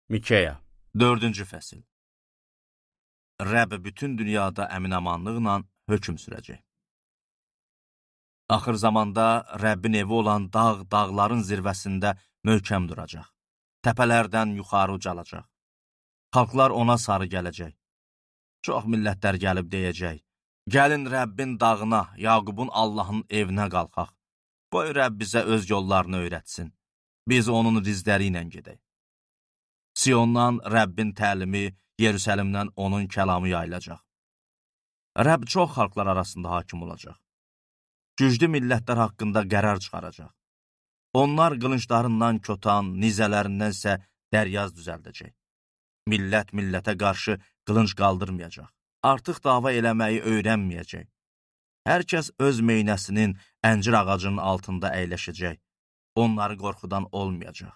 Mikeya 4-cü fəsil. Rəbb bütün dünyada əminamanlıqla hökm sürəcək. Axır zamanda Rəbbin evi olan dağların zirvəsində möhkəm duracaq. Təpələrdən yuxarı ucalacaq. Xalqlar ona sarı gələcək. Çox millətlər gəlib deyəcək: gəlin Rəbbin dağına, Yaqubun Allahın evinə qalxaq. Qoy Rəbb bizə öz yollarını öyrətsin. Biz onun rizləri ilə gedək. Siyondan Rəbbin təlimi, Yerusəlimdən onun kəlamı yayılacaq. Rəbb çox xalqlar arasında hakim olacaq. Güclü millətlər haqqında qərar çıxaracaq. Onlar qılınclarından kotan, nizələrindən isə dəryaz düzəldəcək. Millət millətə qarşı qılınc qaldırmayacaq. Artıq dava eləməyi öyrənməyəcək. Hər kəs öz meynəsinin əncir ağacının altında əyləşəcək. Onları qorxudan olmayacaq.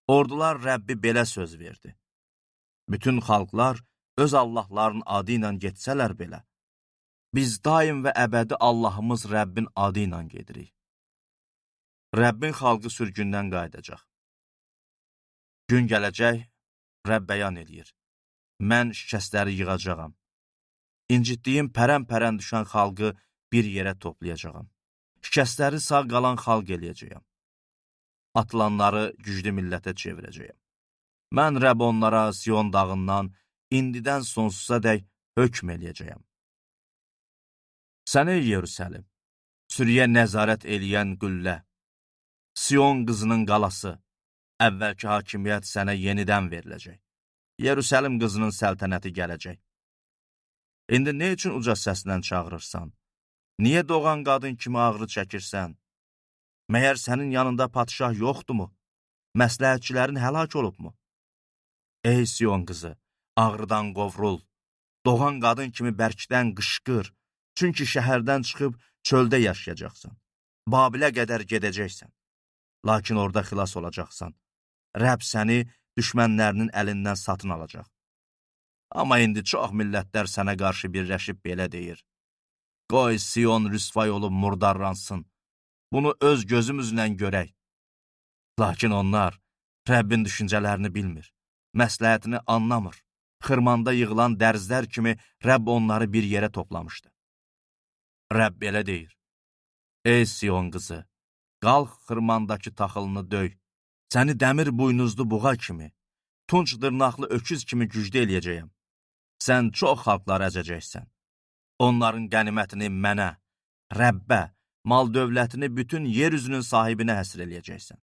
Ordular Rəbbi belə söz verdi: bütün xalqlar öz Allahların adı ilə getsələr belə, biz daim və əbədi Allahımız Rəbbin adı ilə gedirik. Rəbbin xalqı sürgündən qayıdacaq. Gün gələcək, Rəbb bəyan edir: mən şikəstləri yığacağam. İncitdiyim pərən-pərən düşən xalqı bir yerə toplayacağam. Şikəstləri sağ qalan xalq eləyəcəyəm. Atılanları güclü millətə çevirəcəyəm. Mən Rəbb onlara Siyon dağından indidən sonsuza dək hökm eləyəcəyəm. Sən ey Yerusəlim, sürüyə nəzarət eləyən qüllə, Siyon qızının qalası, əvvəlki hakimiyyət sənə yenidən veriləcək. Yerusəlim qızının səltənəti gələcək. İndi nə üçün uca səslə çağırırsan? Niyə doğan qadın kimi ağrı çəkirsən? Məyər sənin yanında padşah yoxdurmu? Məsləhətçilərin həlak olubmu? Ey Siyon qızı, ağrıdan qovrul. Doğan qadın kimi bərkdən qışqır. Çünki şəhərdən çıxıb çöldə yaşayacaqsan. Babilə qədər gedəcəksən. Lakin orada xilas olacaqsan. Rəbb səni düşmənlərinin əlindən satın alacaq. Amma indi çox millətlər sənə qarşı birləşib belə deyir: qoy Siyon rüsvay olub murdarlansın. Bunu öz gözümüzlə görək. Lakin onlar Rəbbin düşüncələrini bilmir, məsləhətini anlamır. Xırmanda yığılan dərzlər kimi Rəbb onları bir yerə toplamışdı. Rəbb belə deyir: ey Siyon qızı, qalx xırmandakı taxılını döy. Səni dəmir buynuzlu buğa kimi, tunç dırnaqlı öküz kimi güclü eləyəcəyəm. Sən çox xalqlar əzəcəksən. Onların qənimətini mənə, Rəbbə, mal dövlətini bütün yer üzünün sahibinə həsr eləyəcəksən.